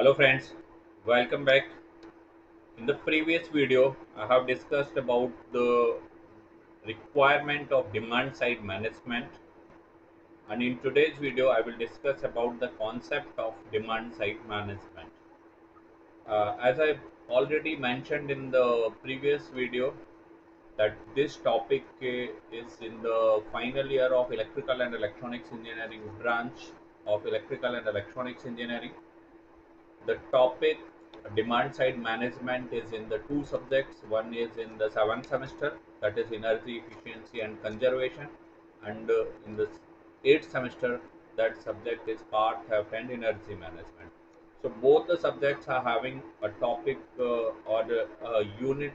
Hello friends, welcome back. In the previous video, I have discussed about the requirement of demand side management, and in today's video I will discuss about the concept of demand side management. As I already mentioned in the previous video that this topic is in the final year of electrical and electronics engineering branch of electrical and electronics engineering. The topic demand side management is in the two subjects. One is in the seventh semester, that is energy efficiency and conservation, and in the eighth semester, that subject is part health and energy management. So both the subjects are having a topic or a unit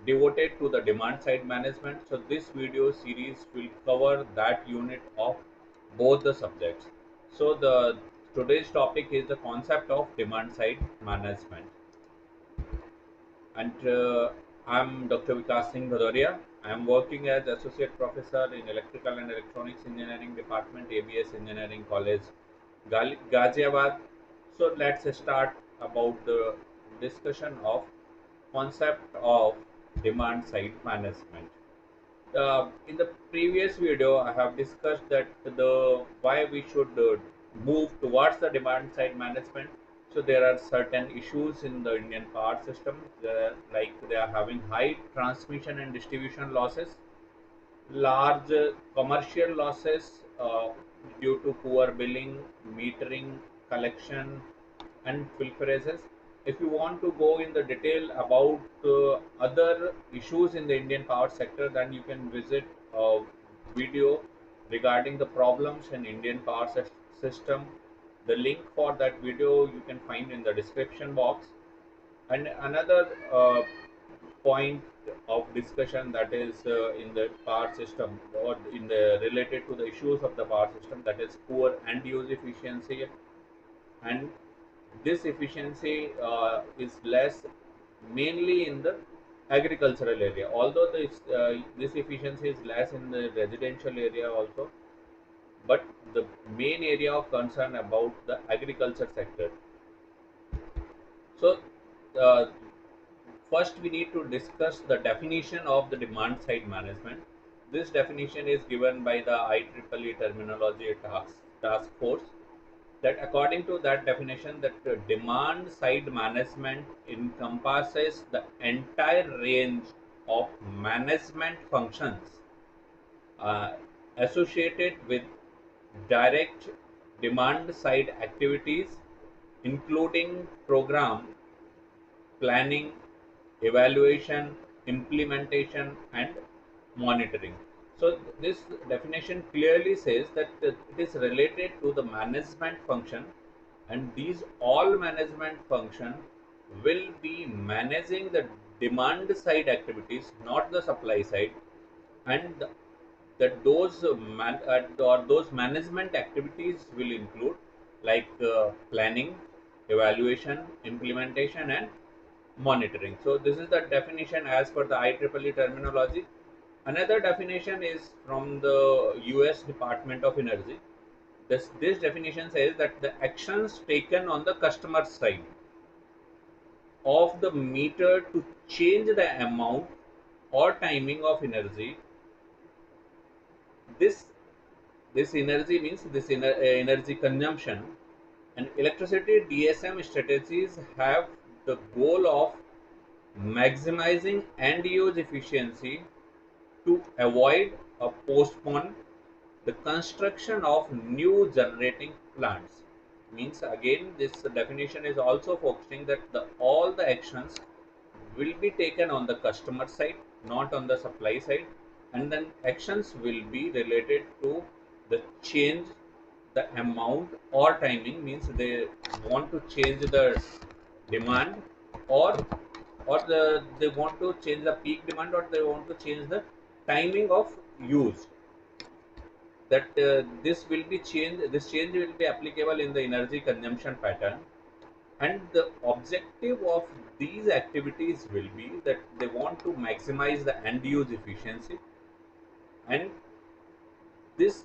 devoted to the demand side management. So this video series will cover that unit of both the subjects. So the today's topic is the concept of demand side management, and I'm Dr. Vikas Singh Bhadoria. I'm working as associate professor in electrical and electronics engineering department, ABS Engineering College, Ghaziabad. So let's start about the discussion of concept of demand side management. In the previous video, I have discussed that the why we should move towards the demand side management. So there are certain issues in the Indian power system, like they are having high transmission and distribution losses, large commercial losses due to poor billing, metering, collection, and filtrages. If you want to go in the detail about other issues in the Indian power sector, then you can visit a video regarding the problems in Indian power system. The link for that video you can find in the description box. And another point of discussion that is in the power system or in the related to the issues of the power system, that is poor end use efficiency, and this efficiency is less mainly in the agricultural area, although this efficiency is less in the residential area also, but the main area of concern about the agriculture sector. So uh, first, we need to discuss the definition of the demand side management. This definition is given by the IEEE Terminology Task Force. That according to that definition, that demand side management encompasses the entire range of management functions uh, associated with direct demand side activities, including program planning, evaluation, implementation, and monitoring. So this definition clearly says that it is related to the management function, and these all management function will be managing the demand side activities, not the supply side, and that those management activities will include like planning, evaluation, implementation, and monitoring. So this is the definition as per the IEEE terminology. Another definition is from the US Department of Energy. This definition says that the actions taken on the customer side of the meter to change the amount or timing of energy. This this energy means energy consumption, and electricity DSM strategies have the goal of maximizing end use efficiency to avoid or postpone the construction of new generating plants. Means again, this definition is also focusing that all the actions will be taken on the customer side, not on the supply side, and then actions will be related to the change the amount or timing, means they want to change the demand, or they want to change the peak demand, or they want to change the timing of use. That this change will be applicable in the energy consumption pattern, and the objective of these activities will be that they want to maximize the end use efficiency, and this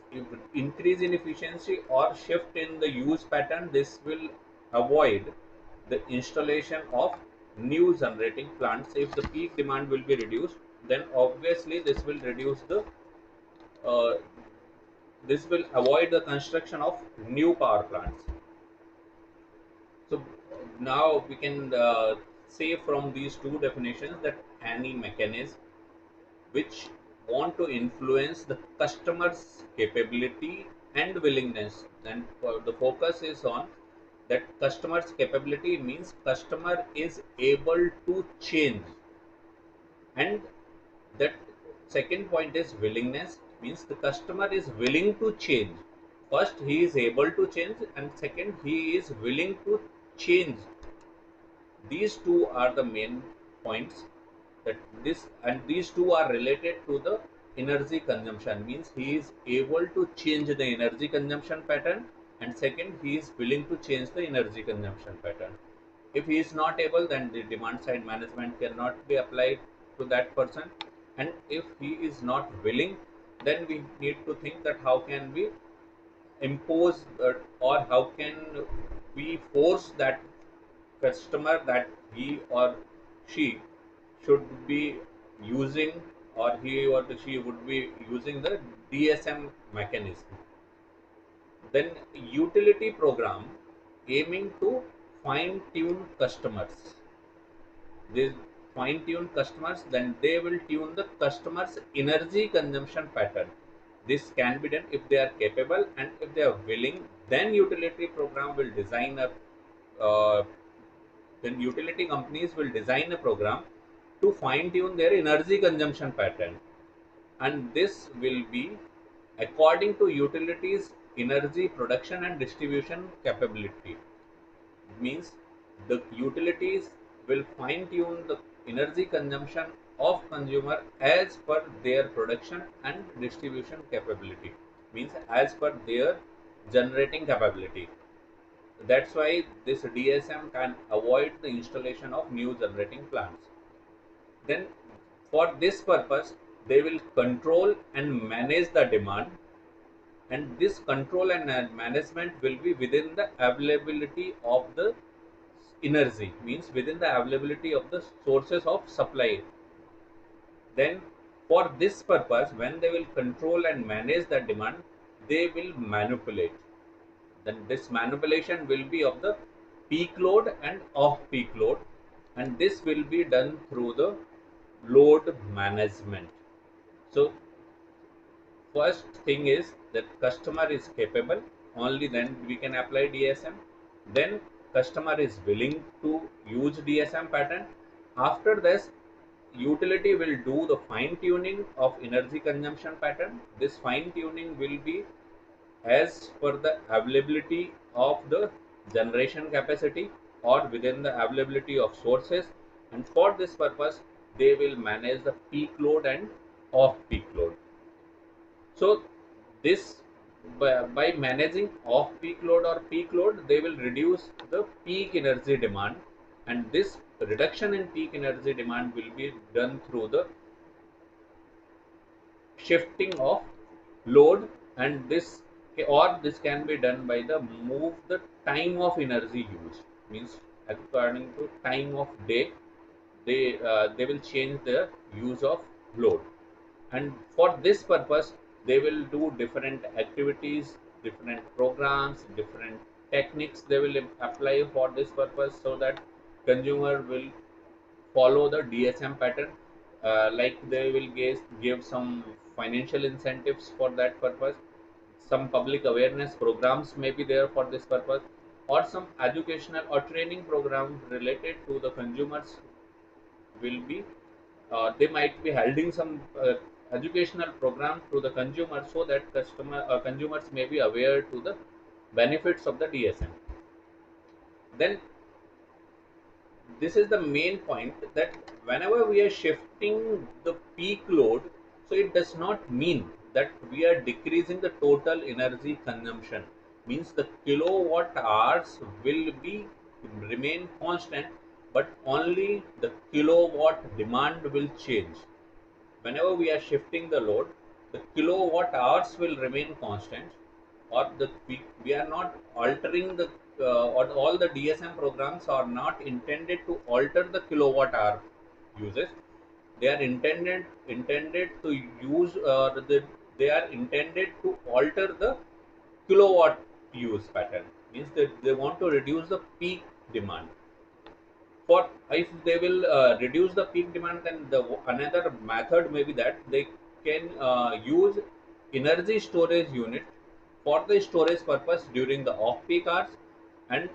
increase in efficiency or shift in the use pattern, this will avoid the installation of new generating plants. If the peak demand will be reduced, then obviously uh, this will avoid the construction of new power plants. So now we can say from these two definitions that any mechanism which want to influence the customer's capability and willingness, and the focus is on that customer's capability means customer is able to change, and that second point is willingness means the customer is willing to change. First he is able to change, and second he is willing to change. These two are the main points, that this and these two are related to the energy consumption, means he is able to change the energy consumption pattern, and second he is willing to change the energy consumption pattern. If he is not able, then the demand side management cannot be applied to that person, and if he is not willing, then we need to think that how can we impose or how can we force that customer that he or she should be using, or he or she would be using the DSM mechanism. Then utility program aiming to fine tune customers. They fine tune customers, then they will tune the customers energy consumption pattern. This can be done if they are capable and if they are willing. Then utility program will design a uh, then utility companies will design a program to fine tune their energy consumption pattern, and this will be according to utilities energy production and distribution capability. Means the utilities will fine tune the energy consumption of consumer as per their production and distribution capability, means as per their generating capability. That's why this DSM can avoid the installation of new generating plants. Then for this purpose they will control and manage the demand, and this control and management will be within the availability of the energy, means within the availability of the sources of supply. Then for this purpose, when they will control and manage the demand, they will manipulate. Then this manipulation will be of the peak load and off peak load, and this will be done through the load management. So first thing is that customer is capable, only then we can apply DSM. Then customer is willing to use DSM pattern. After this, utility will do the fine tuning of energy consumption pattern. This fine tuning will be as per the availability of the generation capacity or within the availability of sources, and for this purpose they will manage the peak load and off peak load. So this by managing off peak load or peak load, they will reduce the peak energy demand, and this reduction in peak energy demand will be done through the shifting of load, and this can be done by the move the time of energy use, means according to time of day they will change the use of load. And for this purpose they will do different activities, different programs, different techniques they will apply for this purpose, so that consumer will follow the DSM pattern. Like they will give some financial incentives for that purpose, some public awareness programs may be there for this purpose, or some educational or training program related to the consumers will be they might be holding some educational program to the consumer, so that consumers may be aware to the benefits of the DSM. Then this is the main point, that whenever we are shifting the peak load, so it does not mean that we are decreasing the total energy consumption, means the kilowatt hours will be remain constant, but only the kilowatt demand will change. Whenever we are shifting the load, the kilowatt hours will remain constant, or we are not altering the or all the DSM programs are not intended to alter the kilowatt hour uses. They are intended to use they are intended to alter the kilowatt use pattern. Means that they want to reduce the peak demand. For if they will reduce the peak demand, then the another method may be that they can use energy storage unit for the storage purpose during the off peak hours, and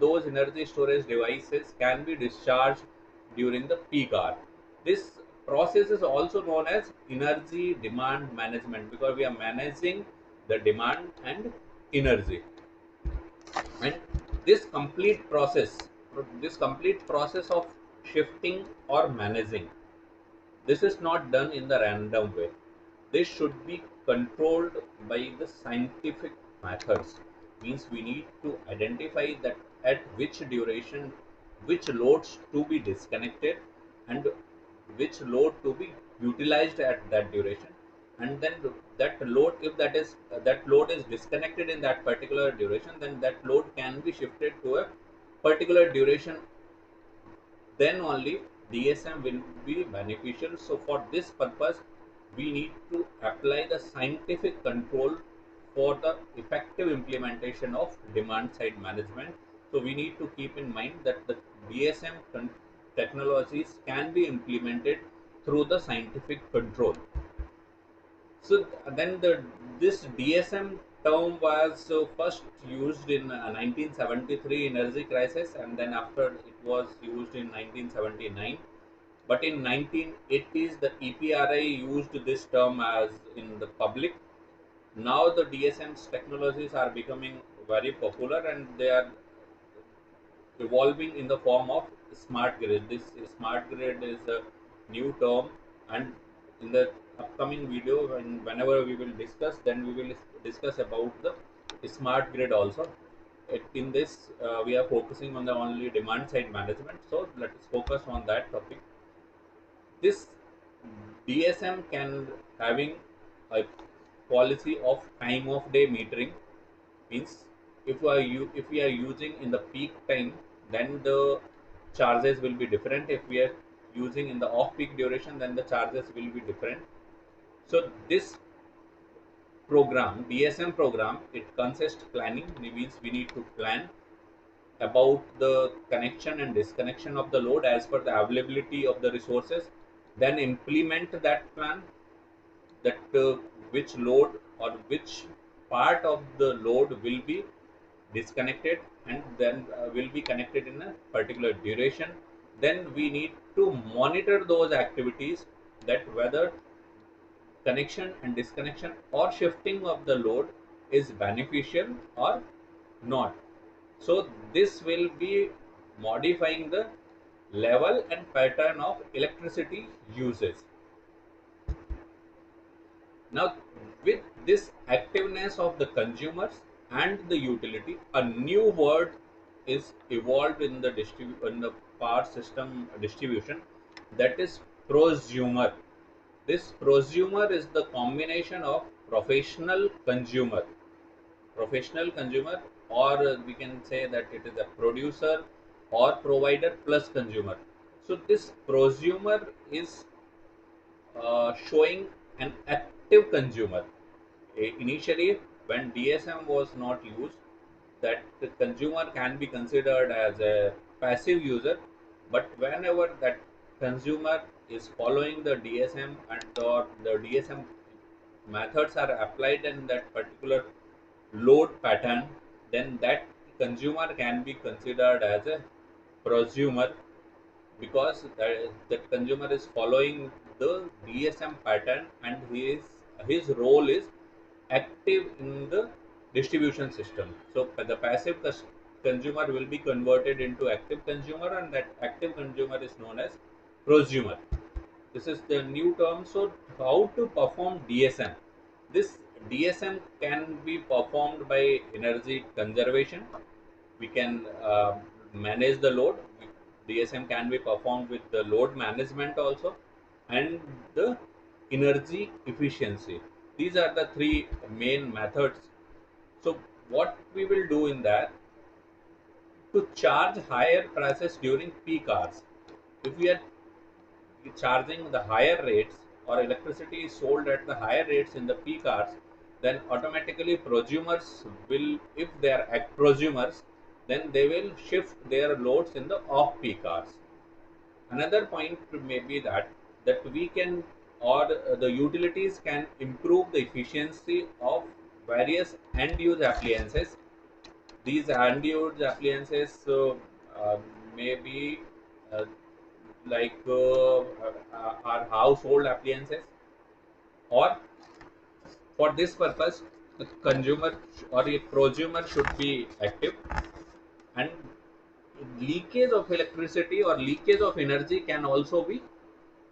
those energy storage devices can be discharged during the peak hour. This process is also known as energy demand management, because we are managing the demand and energy. And this complete process of shifting or managing, this is not done in the random way. This should be controlled by the scientific methods. Means we need to identify that at which duration which loads to be disconnected and which load to be utilized at that duration, and then that load, if that load is disconnected in that particular duration, then that load can be shifted to a particular duration, then only DSM will be beneficial. So for this purpose, we need to apply the scientific control for the effective implementation of demand side management. So we need to keep in mind that the DSM technologies can be implemented through the scientific control. So then this DSM term was first used in 1973 energy crisis, and then after it was used in 1979. But in 1980s, the EPRI used this term as in the public. Now the DSM's technologies are becoming very popular, and they are evolving in the form of smart grid. This smart grid is a new term, and in the upcoming video, whenever we will discuss, then we will discuss about the smart grid also. In this, we are focusing on the only demand side management. So let us focus on that topic. This DSM can having a policy of time of day metering. Means if we are using in the peak time, then the charges will be different. If we are using in the off peak duration, then the charges will be different. So this program, DSM program, it consists planning. It means we need to plan about the connection and disconnection of the load as per the availability of the resources, then implement that plan, that which load or which part of the load will be disconnected and then will be connected in a particular duration. Then we need to monitor those activities, that whether connection and disconnection or shifting of the load is beneficial or not. So this will be modifying the level and pattern of electricity usage. Now, with this activeness of the consumers and the utility, a new word is evolved in the power system distribution, that is prosumer. This prosumer is the combination of professional consumer, or we can say that it is a producer or provider plus consumer. So this prosumer is showing an active consumer. Initially, when DSM was not used, that the consumer can be considered as a passive user, but whenever that consumer is following the DSM and or the DSM methods are applied in that particular load pattern, then that consumer can be considered as a prosumer, because that consumer is following the DSM pattern, and his role is active in the distribution system. So the passive consumer will be converted into active consumer, and that active consumer is known as prosumer. This is the new term. So how to perform DSM? This DSM can be performed by energy conservation. We can manage the load. DSM can be performed with the load management also, and the energy efficiency. These are the three main methods what we will do in that, to charge higher prices during peak hours. If we are charging the higher rates, or electricity is sold at the higher rates in the peak hours, then automatically prosumers will, if they are prosumers, then they will shift their loads in the off peak hours. Another point may be that we can, or the utilities can improve the efficiency of various end use appliances. These end use appliances uh, may be uh, our household appliances, or for this purpose the consumer or a prosumer should be active, and leakage of electricity or leakage of energy can also be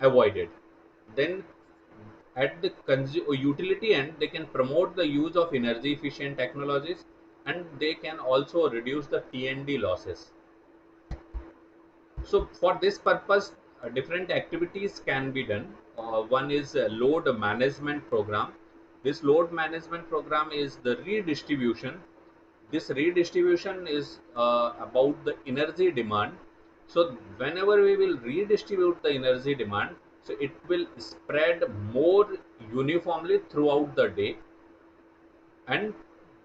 avoided. Then at the utility end, they can promote the use of energy efficient technologies, and they can also reduce the T&D losses. So for this purpose, different activities can be done. One is a load management program. This load management program is the redistribution. This redistribution is about the energy demand. So whenever we will redistribute the energy demand, so it will spread more uniformly throughout the day, and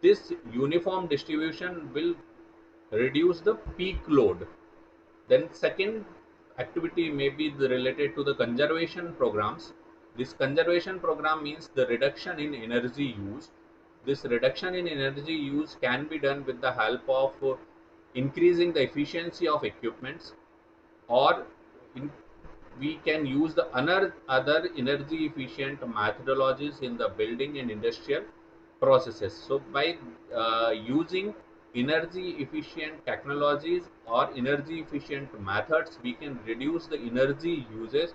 this uniform distribution will reduce the peak load. Then second activity may be related to the conservation programs. This conservation program means the reduction in energy use. This reduction in energy use can be done with the help of increasing the efficiency of equipments, or in, we can use the other energy efficient methodologies in the building and industrial processes. So by using energy efficient technologies or energy efficient methods, we can reduce the energy uses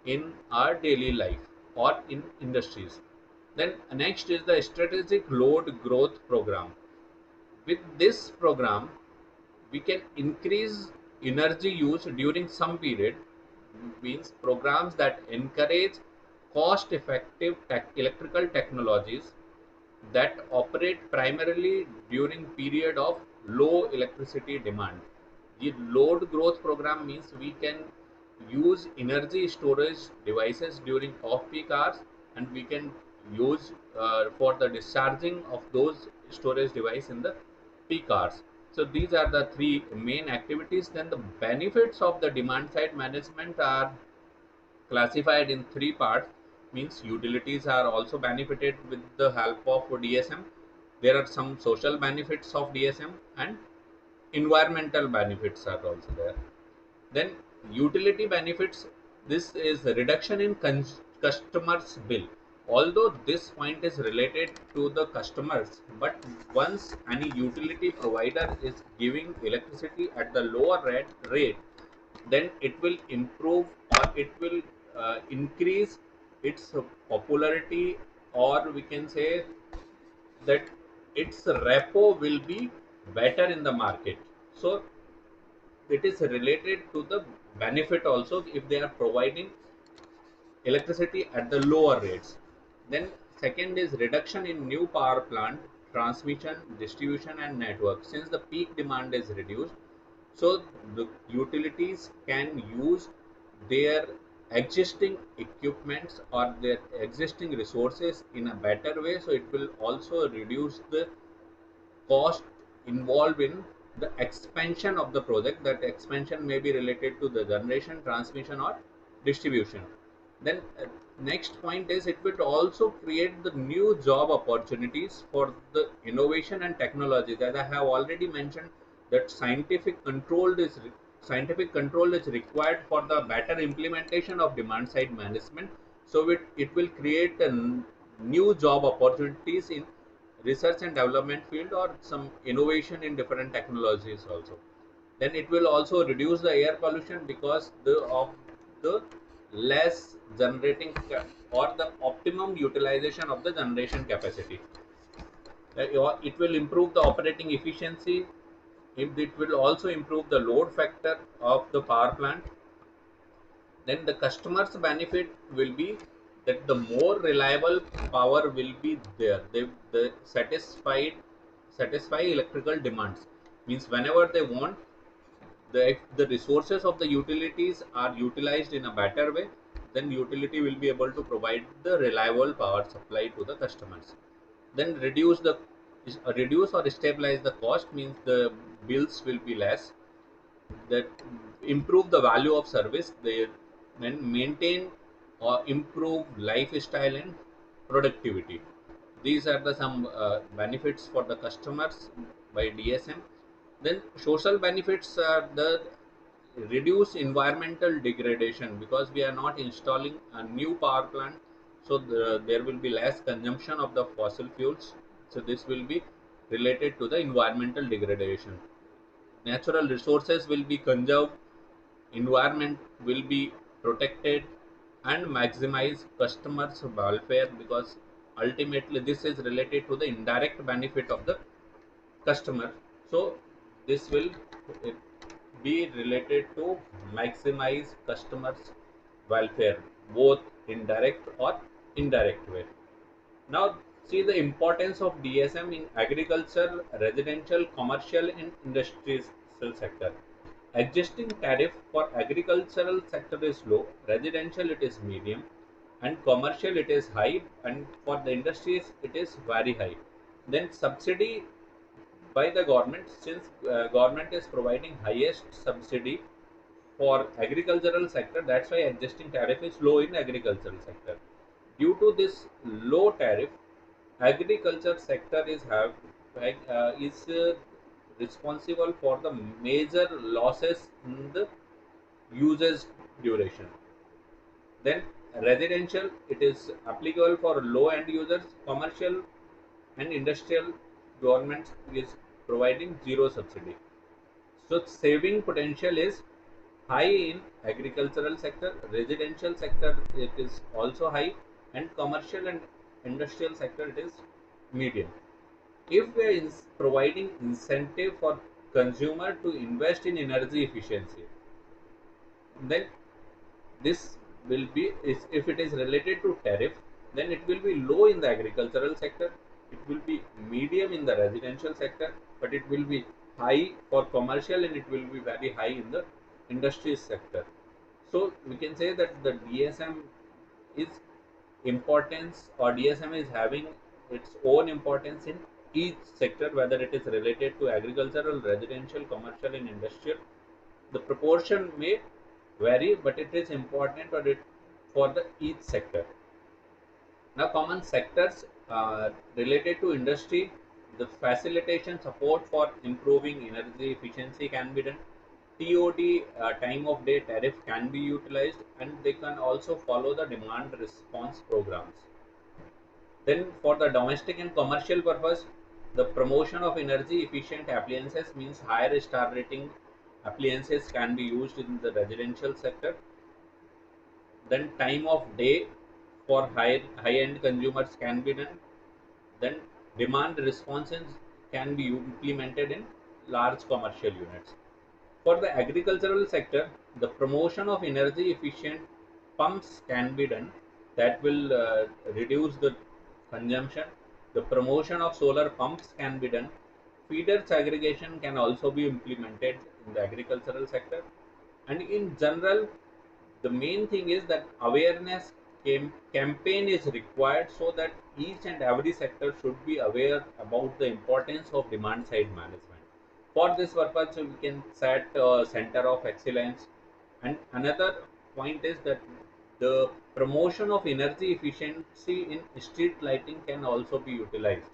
in our daily life or in industries. Then next is the strategic load growth program. With this program, we can increase energy use during some period. Means programs that encourage cost effective electrical technologies that operate primarily during period of low electricity demand. The load growth program means we can use energy storage devices during off peak hours, and we can use for the discharging of those storage device in the peak hours. So these are the three main activities. Then the benefits of the demand side management are classified in three parts. Means utilities are also benefited with the help of DSM. There are some social benefits of DSM, and environmental benefits are also there. Then utility benefits, this is a reduction in customers bill. Although this point is related to the customers, but once any utility provider is giving electricity at the lower rate, then it will improve, or it will increase its popularity, or we can say that its repo will be better in the market. So it is related to the benefit also if they are providing electricity at the lower rates. Then second is reduction in new power plant transmission, distribution and network. Since the peak demand is reduced, so the utilities can use their existing equipments or their existing resources in a better way. So it will also reduce the cost involved in the expansion of the project. That expansion may be related to the generation, transmission or distribution. Then next point is it will also create the new job opportunities for the innovation and technology. As I have already mentioned, that scientific control is required for the better implementation of demand side management. So it will create a new job opportunities in research and development field, or some innovation in different technologies also. Then it will also reduce the air pollution because of the less generating or the optimum utilization of the generation capacity. It will improve the operating efficiency. It will also improve the load factor of the power plant. Then the customer's benefit will be that the more reliable power will be there. The satisfied satisfy electrical demands. Means whenever they want, if the resources of the utilities are utilized in a better way, then utility will be able to provide the reliable power supply to the customers. Then reduce or stabilize the cost, means the bills will be less. That improve the value of service, they then maintain or improve lifestyle and productivity. These are the some benefits for the customers by DSM. Then social benefits are the reduce environmental degradation, because we are not installing a new power plant, so there will be less consumption of the fossil fuels. So this will be related to the environmental degradation. Natural resources will be conserved, environment will be protected, and maximize customers welfare, because ultimately this is related to the indirect benefit of the customer. So this will be related to maximize customers welfare, both in direct or indirect way. Now see the importance of DSM in agriculture, residential, commercial and industrial sector. Existing tariff for agricultural sector is low, residential it is medium, and commercial it is high, and for the industries it is very high. Then subsidy by the government, since government is providing highest subsidy for agricultural sector, that's why existing tariff is low in agricultural sector. Due to this low tariff, agriculture sector is responsible for the major losses in the usage duration. Then residential, it is applicable for low end users. Commercial and industrial, government is providing zero subsidy. So saving potential is high in agricultural sector, residential sector it is also high, and commercial and industrial sector it is medium. If we are providing incentive for consumer to invest in energy efficiency, then this will be, if it is related to tariff, then it will be low in the agricultural sector, it will be medium in the residential sector, but it will be high for commercial, and it will be very high in the industry sector. So we can say that the DSM is importance, or DSM is having its own importance in each sector, whether it is related to agricultural, residential, commercial and industrial. The proportion may vary, but it is important for the each sector. Now common sectors related to industry, the facilitation support for improving energy efficiency can be done. TOD, time of day tariff can be utilized, and they can also follow the demand response programs. Then for the domestic and commercial purpose, the promotion of energy efficient appliances, means higher star rating appliances can be used in the residential sector. Then time of day for high end consumers can be done. Then demand responses can be implemented in large commercial units. For the agricultural sector, the promotion of energy efficient pumps can be done, that will reduce the consumption. The promotion of solar pumps can be done. Feeders aggregation can also be implemented in the agricultural sector. And in general, the main thing is that awareness campaign is required, so that each and every sector should be aware about the importance of demand side management. For this purpose, we can set a center of excellence. And another point is that the promotion of energy efficiency in street lighting can also be utilized.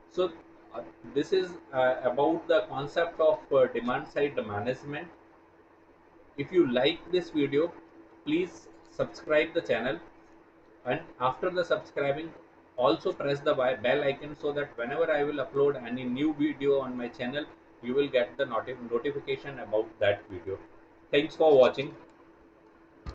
So uh, this is about the concept of demand side management. If you like this video, please subscribe the channel, and after the subscribing, also press the bell icon, so that whenever I will upload any new video on my channel, you will get the notification about that video. Thanks for watching.